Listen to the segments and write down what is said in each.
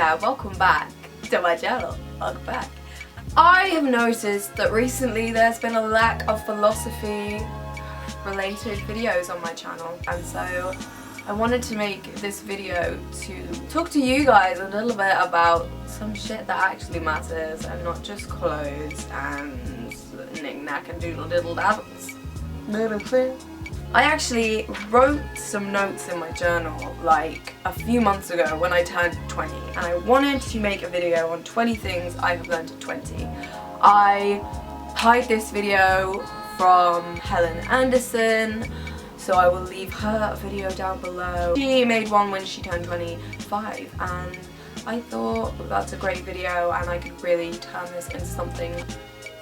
there, welcome back to my channel. Welcome back. I have noticed that recently there's been a lack of philosophy related videos on my channel, and so I wanted to make this video to talk to you guys a little bit about some shit that actually matters and not just clothes and knick-knack and doodle-diddle dabbles. I actually wrote some notes in my journal like a few months ago when I turned 20, and I wanted to make a video on 20 things I have learned at 20. I hired this video from Helen Anderson, so I will leave her video down below. She made one when she turned 25, and I thought that's a great video and I could really turn this into something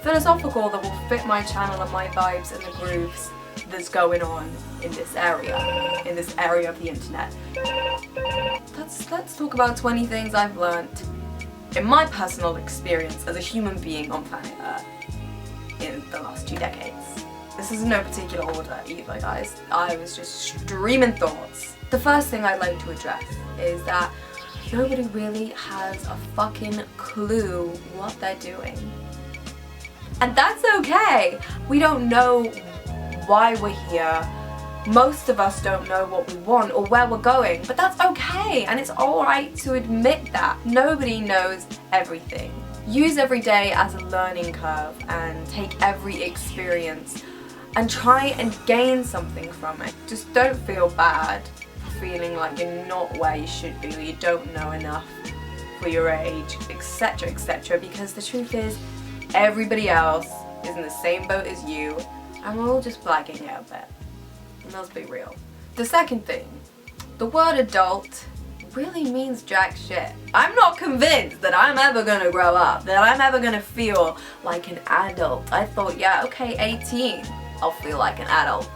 philosophical that will fit my channel and my vibes and the grooves that's going on in this area of the internet. Let's talk about 20 things I've learned in my personal experience as a human being on planet Earth in the last 2 decades. This is in no particular order either, guys. I was just streaming thoughts. The first thing I'd like to address is that nobody really has a fucking clue what they're doing. And that's okay. We don't know why we're here. Most of us don't know what we want or where we're going, but that's okay, and it's alright to admit that. Nobody knows everything. Use every day as a learning curve and take every experience and try and gain something from it. Just don't feel bad for feeling like you're not where you should be or you don't know enough for your age, etc, etc, because the truth is everybody else is in the same boat as you, and we're all just blagging out a bit. And let's be real. The second thing, the word adult really means jack shit. I'm not convinced that I'm ever gonna grow up, that I'm ever gonna feel like an adult. I thought, yeah, okay, 18, I'll feel like an adult.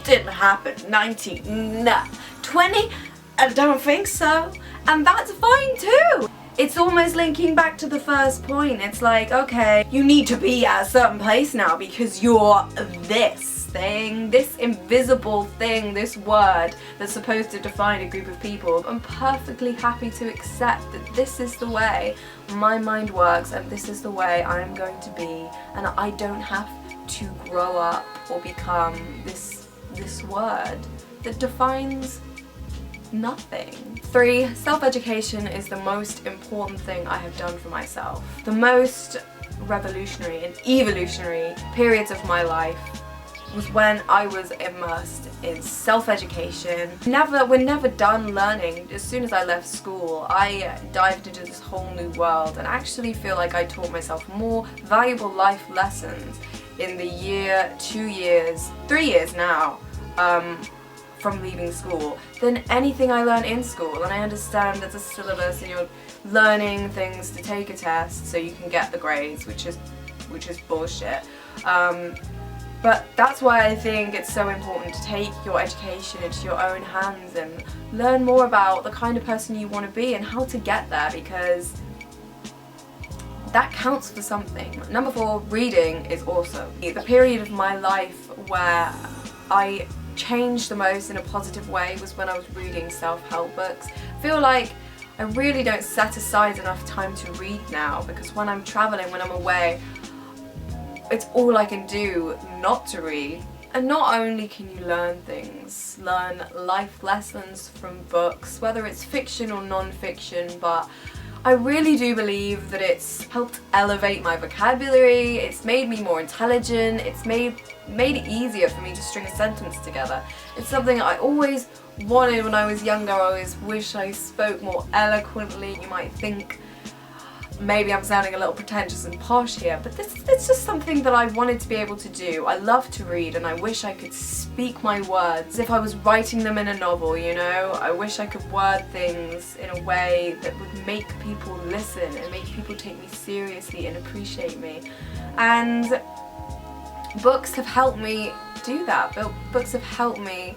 Didn't happen. 19, nah. 20, I don't think so. And that's fine too. It's almost linking back to the first point. It's like, okay, you need to be at a certain place now because you're this thing, this invisible thing, this word that's supposed to define a group of people. I'm perfectly happy to accept that this is the way my mind works and this is the way I'm going to be, and I don't have to grow up or become this word that defines nothing. 3. Self-education is the most important thing I have done for myself. The most revolutionary and evolutionary periods of my life was when I was immersed in self-education. We're never done learning. As soon as I left school, I dived into this whole new world and actually feel like I taught myself more valuable life lessons in the year, 2 years, 3 years now, from leaving school than anything I learned in school. And I understand there's a syllabus and you're learning things to take a test so you can get the grades, which is bullshit. But that's why I think it's so important to take your education into your own hands and learn more about the kind of person you want to be and how to get there, because that counts for something. Number 4, reading is awesome. The period of my life where I changed the most in a positive way was when I was reading self-help books. I feel like I really don't set aside enough time to read now, because when I'm traveling, when I'm away, it's all I can do not to read. And not only can you learn things, learn life lessons from books, whether it's fiction or non-fiction, but I really do believe that it's helped elevate my vocabulary, it's made me more intelligent, it's made it easier for me to string a sentence together. It's something I always wanted when I was younger. I always wish I spoke more eloquently. You might think maybe I'm sounding a little pretentious and posh here, but it's just something that I wanted to be able to do. I love to read and I wish I could speak my words as if I was writing them in a novel, you know? I wish I could word things in a way that would make people listen and make people take me seriously and appreciate me. And books have helped me do that. Books have helped me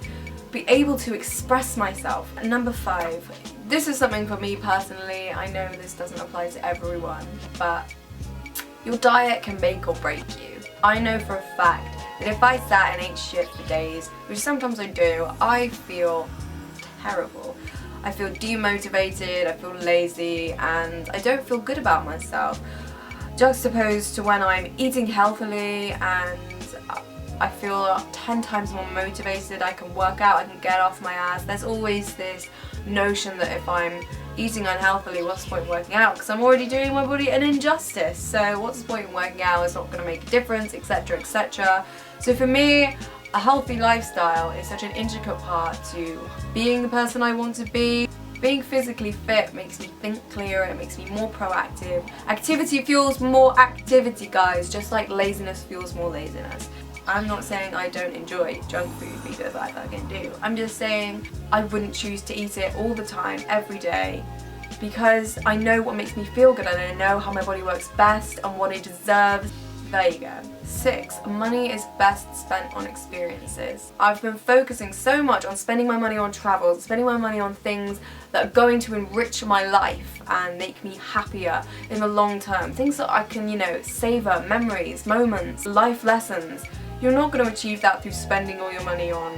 be able to express myself. And number 5, this is something for me personally. I know this doesn't apply to everyone, but your diet can make or break you. I know for a fact that if I sat and ate shit for days, which sometimes I do, I feel terrible. I feel demotivated, I feel lazy, and I don't feel good about myself. Juxtaposed to when I'm eating healthily and I feel 10 times more motivated, I can work out, I can get off my ass. There's always this notion that if I'm eating unhealthily, what's the point in working out? Because I'm already doing my body an injustice. So what's the point in working out? It's not going to make a difference, etc, etc. So for me, a healthy lifestyle is such an intricate part to being the person I want to be. Being physically fit makes me think clearer, it makes me more proactive. Activity fuels more activity, guys, just like laziness fuels more laziness. I'm not saying I don't enjoy junk food because I fucking do. I'm just saying I wouldn't choose to eat it all the time, every day, because I know what makes me feel good and I know how my body works best and what it deserves. There you go. 6. Money is best spent on experiences. I've been focusing so much on spending my money on travel, spending my money on things that are going to enrich my life and make me happier in the long term. Things that I can, savor, memories, moments, life lessons. You're not going to achieve that through spending all your money on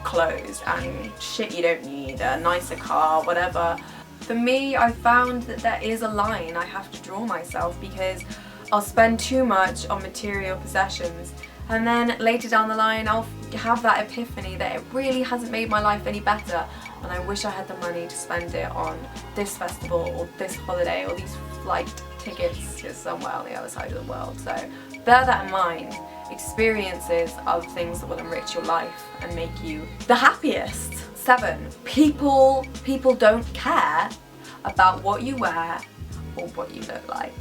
clothes and shit you don't need, a nicer car, whatever. For me, I found that there is a line I have to draw myself, because I'll spend too much on material possessions and then later down the line I'll have that epiphany that it really hasn't made my life any better and I wish I had the money to spend it on this festival or this holiday or these flight tickets to somewhere on the other side of the world. So bear that in mind. Experiences are the things that will enrich your life and make you the happiest. 7. People don't care about what you wear or what you look like.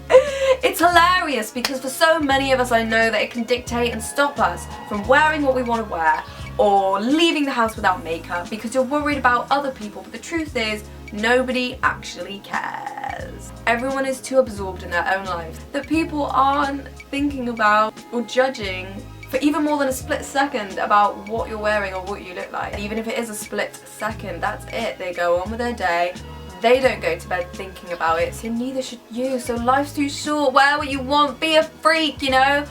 It's hilarious because for so many of us I know that it can dictate and stop us from wearing what we want to wear or leaving the house without makeup because you're worried about other people, but the truth is nobody actually cares. Everyone is too absorbed in their own lives that people aren't thinking about or judging for even more than a split second about what you're wearing or what you look like. And even if it is a split second, that's it. They go on with their day. They don't go to bed thinking about it, so neither should you. So life's too short, wear what you want, be a freak, 8.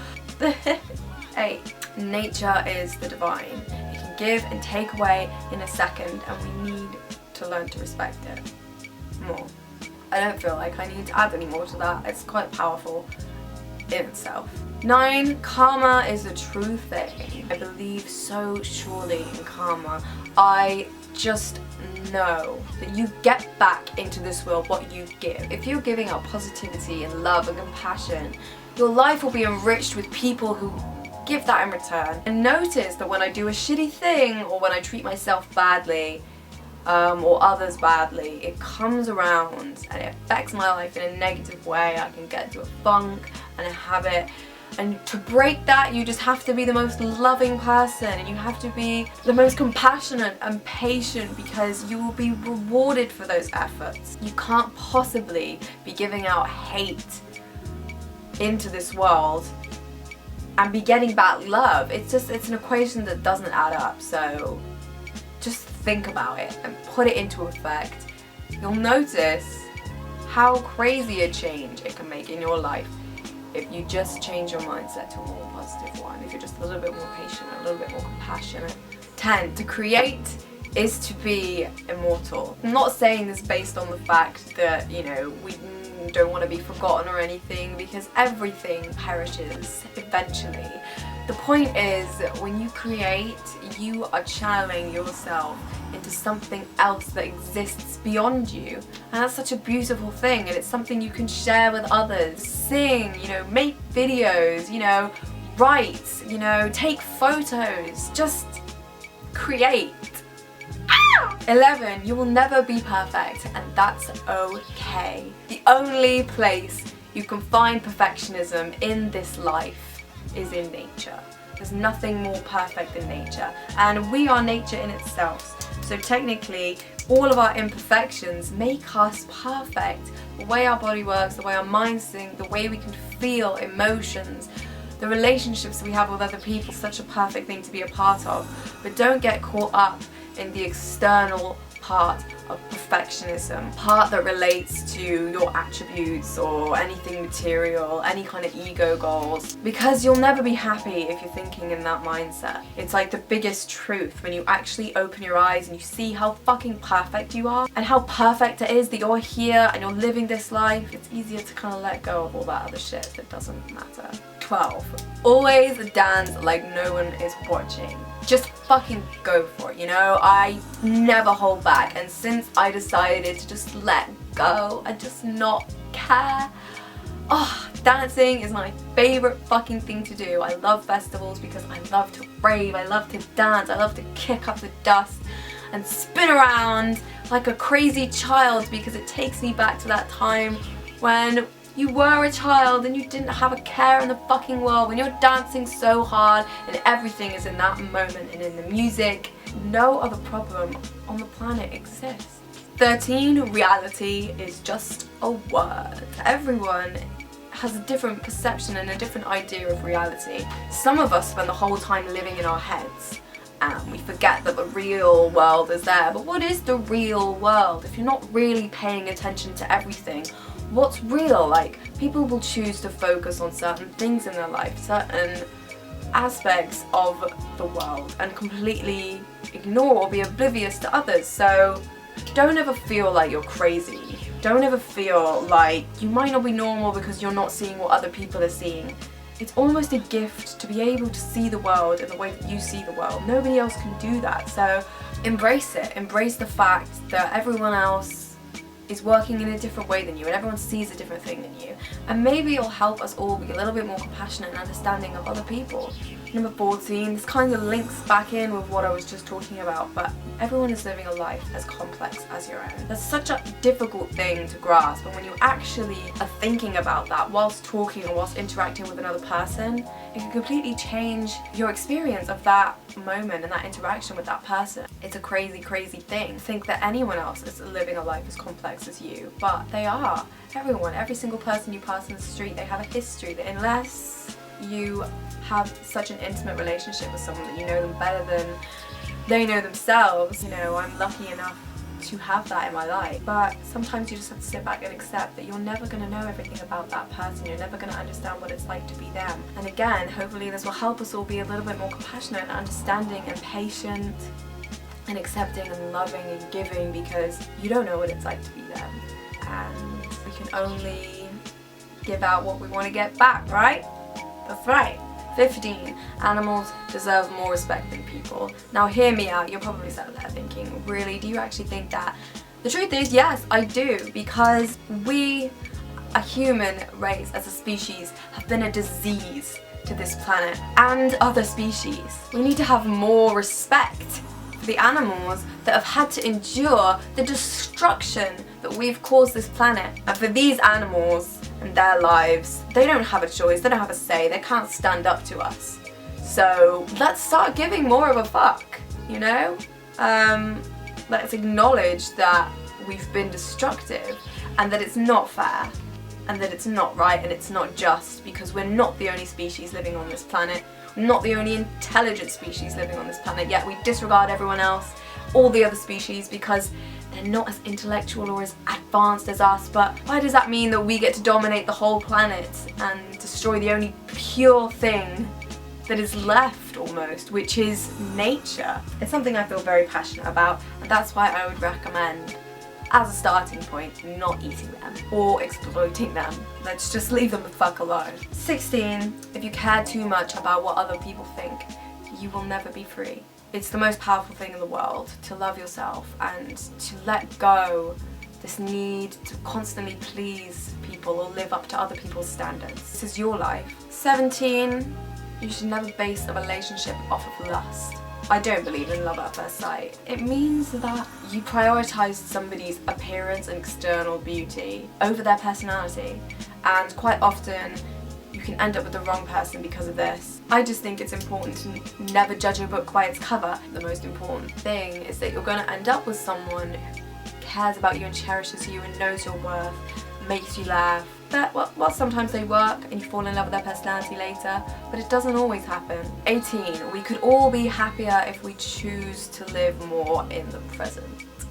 Nature is the divine. It can give and take away in a second, and we need to learn to respect it more. I don't feel like I need to add any more to that. It's quite powerful in itself. 9. Karma is a true thing. I believe so surely in karma. I just know that you get back into this world what you give. If you're giving out positivity and love and compassion, your life will be enriched with people who give that in return. And notice that when I do a shitty thing or when I treat myself badly or others badly, it comes around and it affects my life in a negative way. I can get into a funk and a habit. And to break that, you just have to be the most loving person and you have to be the most compassionate and patient because you will be rewarded for those efforts. You can't possibly be giving out hate into this world and be getting back love. It's an equation that doesn't add up. So just think about it and put it into effect. You'll notice how crazy a change it can make in your life if you just change your mindset to a more positive one, if you're just a little bit more patient, a little bit more compassionate. 10. To create is to be immortal. I'm not saying this based on the fact that, we don't want to be forgotten or anything, because everything perishes eventually. The point is, when you create, you are channeling yourself into something else that exists beyond you, and that's such a beautiful thing, and it's something you can share with others. Sing, make videos, write, take photos, just create. 11. You will never be perfect, and that's okay. The only place you can find perfectionism in this life is in nature. There's nothing more perfect than nature, and we are nature in itself. So technically, all of our imperfections make us perfect. The way our body works, the way our minds think, the way we can feel emotions, the relationships we have with other people, such a perfect thing to be a part of. But don't get caught up in the external part of perfectionism, part that relates to your attributes or anything material, any kind of ego goals, because you'll never be happy if you're thinking in that mindset. It's like the biggest truth when you actually open your eyes and you see how fucking perfect you are and how perfect it is that you're here and you're living this life. It's easier to kind of let go of all that other shit that doesn't matter. 12. Always dance like no one is watching. Just fucking go for it, you know? I never hold back, and since I decided to just let go and just not care, dancing is my favorite fucking thing to do. I love festivals because I love to rave, I love to dance, I love to kick up the dust and spin around like a crazy child, because it takes me back to that time when you were a child and you didn't have a care in the fucking world, when you're dancing so hard and everything is in that moment and in the music. No other problem on the planet exists. 13. Reality is just a word. Everyone has a different perception and a different idea of reality. Some of us spend the whole time living in our heads and we forget that the real world is there. But what is the real world? If you're not really paying attention to everything, what's real? Like, people will choose to focus on certain things in their life, certain aspects of the world, and completely ignore or be oblivious to others. So don't ever feel like you're crazy. Don't ever feel like you might not be normal because you're not seeing what other people are seeing. It's almost a gift to be able to see the world in the way that you see the world. Nobody else can do that. So embrace it. Embrace the fact that everyone else is working in a different way than you, and everyone sees a different thing than you. And maybe it'll help us all be a little bit more compassionate and understanding of other people. Number 14, this kind of links back in with what I was just talking about, but everyone is living a life as complex as your own. That's such a difficult thing to grasp, and when you actually are thinking about that whilst talking or whilst interacting with another person, it can completely change your experience of that moment and that interaction with that person. It's a crazy, crazy thing to think that anyone else is living a life as complex as you, but they are. Everyone, every single person you pass in the street, they have a history that, unless you have such an intimate relationship with someone that you know them better than they know themselves. You know, I'm lucky enough to have that in my life, but sometimes you just have to sit back and accept that you're never going to know everything about that person. You're never going to understand what it's like to be them. And again, hopefully this will help us all be a little bit more compassionate and understanding and patient and accepting and loving and giving, because you don't know what it's like to be them, and we can only give out what we want to get back, right? That's right. 15. Animals deserve more respect than people. Now hear me out, you're probably sat there thinking, really, do you actually think that? The truth is, yes, I do, because we, a human race as a species, have been a disease to this planet and other species. We need to have more respect for the animals that have had to endure the destruction that we've caused this planet. And for these animals and their lives, they don't have a choice, they don't have a say, they can't stand up to us. So let's start giving more of a fuck, you know? Let's acknowledge that we've been destructive and that it's not fair and that it's not right and it's not just, because we're not the only species living on this planet, we're not the only intelligent species living on this planet, yet we disregard everyone else, all the other species, because they're not as intellectual or as advanced as us. But why does that mean that we get to dominate the whole planet and destroy the only pure thing that is left almost, which is nature? It's something I feel very passionate about, and that's why I would recommend, as a starting point, not eating them or exploiting them. Let's just leave them the fuck alone. 16. If you care too much about what other people think, you will never be free. It's the most powerful thing in the world, to love yourself and to let go this need to constantly please people or live up to other people's standards. This is your life. 17. You should never base a relationship off of lust. I don't believe in love at first sight. It means that you prioritize somebody's appearance and external beauty over their personality, and quite often you can end up with the wrong person because of this. I just think it's important to never judge a book by its cover. The most important thing is that you're going to end up with someone who cares about you and cherishes you and knows your worth, makes you laugh. But well, sometimes they work and you fall in love with their personality later, but it doesn't always happen. 18. We could all be happier if we choose to live more in the present.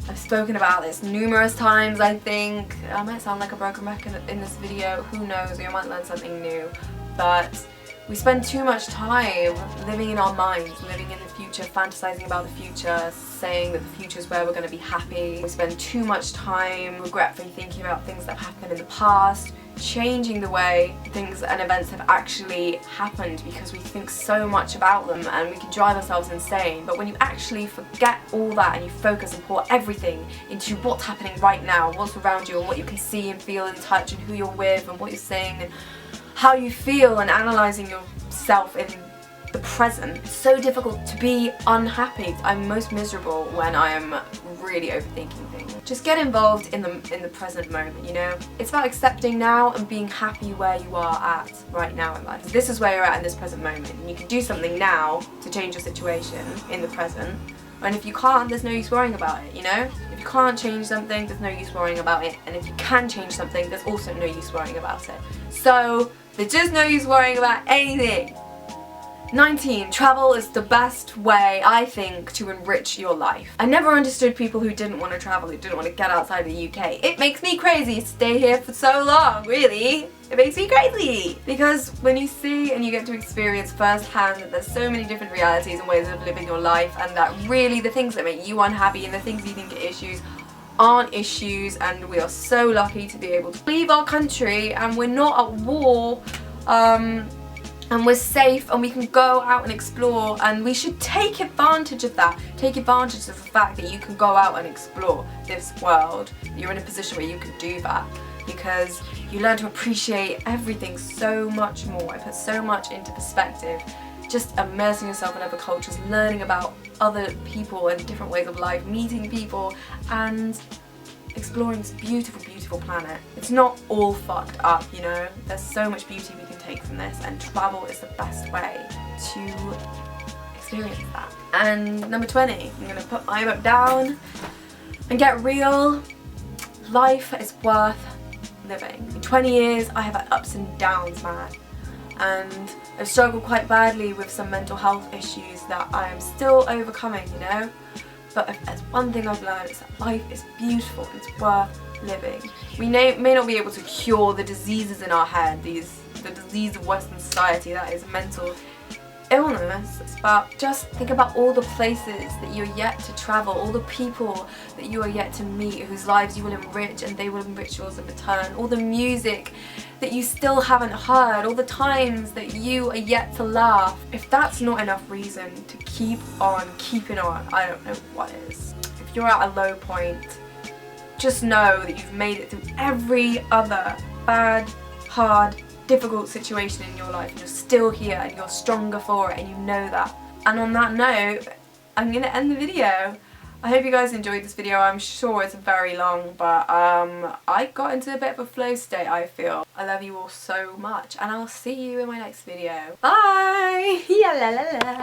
I've spoken about this numerous times, I think. I might sound like a broken record in this video, who knows, we might learn something new. But we spend too much time living in our minds, living in the future, fantasizing about the future, saying that the future is where we're going to be happy. We spend too much time regretfully thinking about things that have happened in the past, changing the way things and events have actually happened because we think so much about them and we can drive ourselves insane. But when you actually forget all that and you focus and pour everything into what's happening right now, what's around you and what you can see and feel and touch and who you're with and what you're saying and how you feel and analysing yourself in the present, it's so difficult to be unhappy. I'm most miserable when I am really overthinking things. Just get involved in the present moment, you know? It's about accepting now and being happy where you are at right now in life. This is where you're at in this present moment, and you can do something now to change your situation in the present. And if you can't, there's no use worrying about it, you know? If you can't change something, there's no use worrying about it. And if you can change something, there's also no use worrying about it. So, there's just no use worrying about anything. 19. Travel is the best way, I think, to enrich your life. I never understood people who didn't want to travel, who didn't want to get outside of the UK. It makes me crazy to stay here for so long, really. It makes me crazy. Because when you see and you get to experience firsthand that there's so many different realities and ways of living your life, and that really the things that make you unhappy and the things you think are issues aren't issues, and we are so lucky to be able to leave our country and we're not at war, and we're safe and we can go out and explore, and we should take advantage of that. Take advantage of the fact that you can go out and explore this world. You're in a position where you can do that because you learn to appreciate everything so much more. I put so much into perspective. Just immersing yourself in other cultures, learning about other people and different ways of life, meeting people and exploring this beautiful, beautiful planet. It's not all fucked up, you know? There's so much beauty we can take from this, and travel is the best way to experience that. And number 20, I'm gonna put my book down and get real. Life is worth living. In 20 years, I have had ups and downs, man. And I've struggled quite badly with some mental health issues that I am still overcoming, you know? But if there's one thing I've learned, is that life is beautiful and it's worth living. We may not be able to cure the diseases in our head, the disease of Western society that is mental illness, but just think about all the places that you're yet to travel, all the people that you are yet to meet, whose lives you will enrich and they will enrich yours in return, all the music that you still haven't heard, all the times that you are yet to laugh. If that's not enough reason to keep on keeping on, I don't know what is. If you're at a low point, just know that you've made it through every other bad, hard, difficult situation in your life, and you're still here and you're stronger for it, and you know that. And on that note, I'm gonna end the video. I hope you guys enjoyed this video. I'm sure it's very long, but I got into a bit of a flow state, I feel. I love you all so much, and I'll see you in my next video. Bye! Yeah, la la la.